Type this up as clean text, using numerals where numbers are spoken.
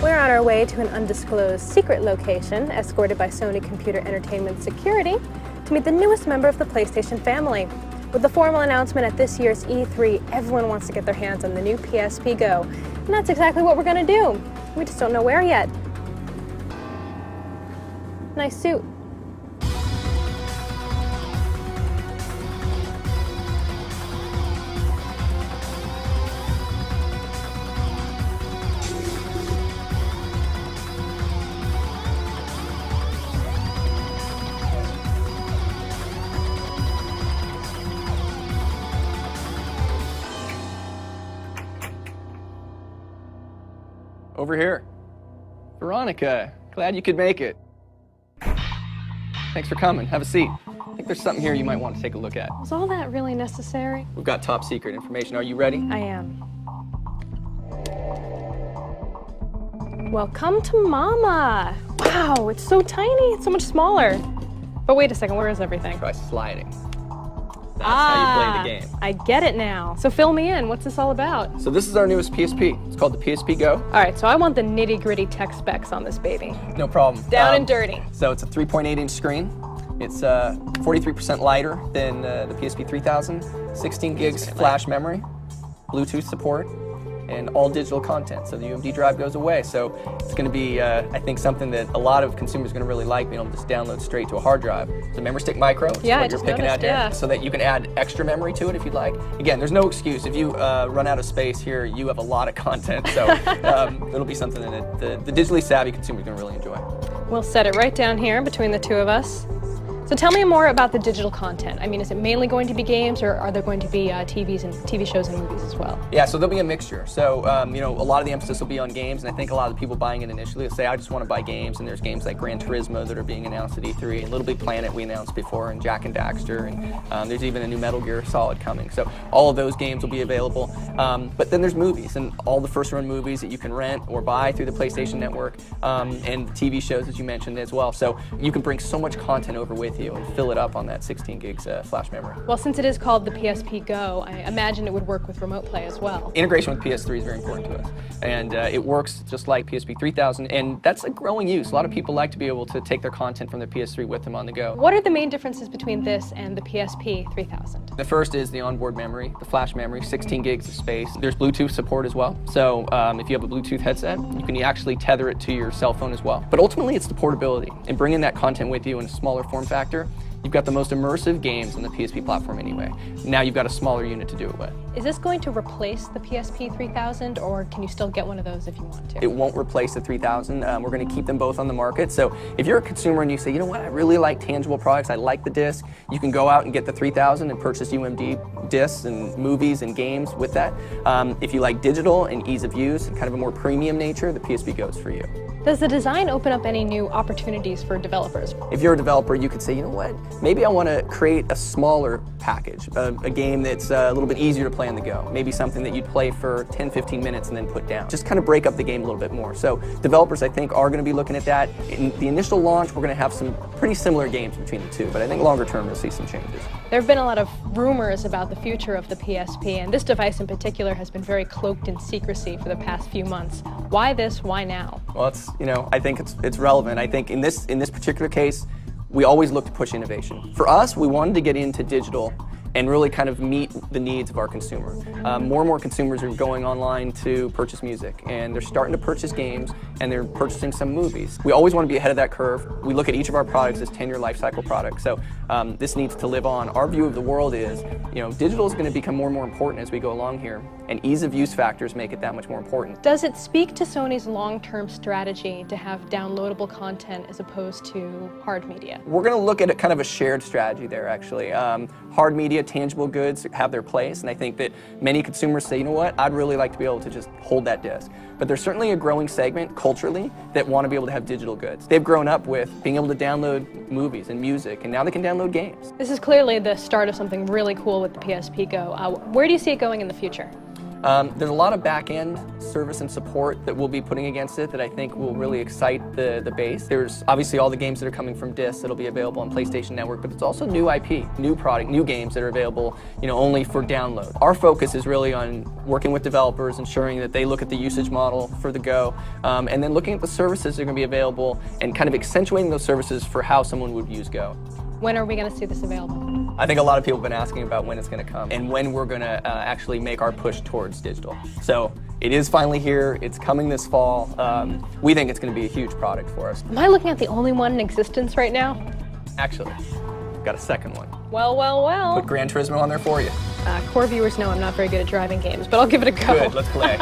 We're on our way to an undisclosed secret location, escorted by Sony Computer Entertainment Security, to meet the newest member of the PlayStation family. With the formal announcement at this year's E3, everyone wants to get their hands on the new PSP GO. And that's exactly what we're going to do. We just don't know where yet. Nice suit. Over here. Veronica, glad you could make it. Thanks for coming. Have a seat. I think there's something here you might want to take a look at. Was all that really necessary? We've got top secret information. Are you ready? I am. Welcome to Mama. Wow, it's so tiny. It's so much smaller. But wait a second, where is everything? Try sliding. That's how you play the game. I get it now. So fill me in. What's this all about? So this is our newest PSP. It's called the PSP GO. All right, so I want the nitty-gritty tech specs on this baby. No problem. Down and dirty. So it's a 3.8-inch screen. It's 43% lighter than the PSP 3000. 16 gigs flash memory, Bluetooth support, and all digital content. So the UMD drive goes away. So it's going to be, I think, something that a lot of consumers are going to really like, being able to just download straight to a hard drive. It's a memory stick micro. Yeah, what you're picking out here, so that you can add extra memory to it if you'd like. Again, there's no excuse. If you run out of space here, you have a lot of content. So it'll be something that the digitally savvy consumer is going to really enjoy. We'll set it right down here between the two of us. So tell me more about the digital content. I mean, is it mainly going to be games, or are there going to be TV shows and movies as well? Yeah, so there'll be a mixture. So, you know, a lot of the emphasis will be on games, and I think a lot of the people buying it initially will say, I just want to buy games, and there's games like Gran Turismo that are being announced at E3, and Little Big Planet we announced before, and Jak and Daxter, and there's even a new Metal Gear Solid coming. So all of those games will be available. But then there's movies, and all the first-run movies that you can rent or buy through the PlayStation Network, and TV shows, as you mentioned, as well. So you can bring so much content over with you and fill it up on that 16 gigs flash memory. Well, since it is called the PSP GO, I imagine it would work with remote play as well. Integration with PS3 is very important to us, and it works just like PSP 3000, and that's a growing use. A lot of people like to be able to take their content from their PS3 with them on the go. What are the main differences between this and the PSP 3000? The first is the onboard memory, the flash memory, 16 gigs of space. There's Bluetooth support as well, so if you have a Bluetooth headset, you can actually tether it to your cell phone as well. But ultimately, it's the portability, and bringing that content with you in a smaller form factor. You've got the most immersive games on the PSP platform anyway. Now you've got a smaller unit to do it with. Is this going to replace the PSP 3000, or can you still get one of those if you want to? It won't replace the 3000. We're going to keep them both on the market. So if you're a consumer and you say, you know what, I really like tangible products, I like the disc, you can go out and get the 3000 and purchase UMD discs and movies and games with that. If you like digital and ease of use and kind of a more premium nature, the PSP GO is for you. Does the design open up any new opportunities for developers? If you're a developer, you could say, you know what, maybe I want to create a smaller package, a game that's a little bit easier to play on the go. Maybe something that you'd play for 10, 15 minutes and then put down. Just kind of break up the game a little bit more. So developers, I think, are going to be looking at that. In the initial launch, we're going to have some pretty similar games between the two, but I think longer term, you'll see some changes. There have been a lot of rumors about the future of the PSP, and this device in particular has been very cloaked in secrecy for the past few months. Why this? Why now? Well, I think it's relevant. I think in this particular case, we always look to push innovation. For us, we wanted to get into digital and really kind of meet the needs of our consumer. More and more consumers are going online to purchase music, and they're starting to purchase games, and they're purchasing some movies. We always want to be ahead of that curve. We look at each of our products as 10-year life cycle products, so this needs to live on. Our view of the world is, digital is going to become more and more important as we go along here, and ease of use factors make it that much more important. Does it speak to Sony's long-term strategy to have downloadable content as opposed to hard media? We're going to look at kind of a shared strategy there, actually. Hard media tangible goods have their place, and I think that many consumers say, you know what, I'd really like to be able to just hold that disc. But there's certainly a growing segment culturally that want to be able to have digital goods. They've grown up with being able to download movies and music, and now they can download games. This is clearly the start of something really cool with the PSP Go. Where do you see it going in the future? There's a lot of back-end service and support that we'll be putting against it that I think will really excite the base. There's obviously all the games that are coming from discs that'll be available on PlayStation Network, but it's also new IP, new product, new games that are available, only for download. Our focus is really on working with developers, ensuring that they look at the usage model for the Go, and then looking at the services that are going to be available and kind of accentuating those services for how someone would use Go. When are we going to see this available? I think a lot of people have been asking about when it's going to come and when we're going to actually make our push towards digital. So it is finally here. It's coming this fall. We think it's going to be a huge product for us. Am I looking at the only one in existence right now? Actually, got a second one. Well, well, well. Put Gran Turismo on there for you. Core viewers know I'm not very good at driving games, but I'll give it a go. Good, let's play.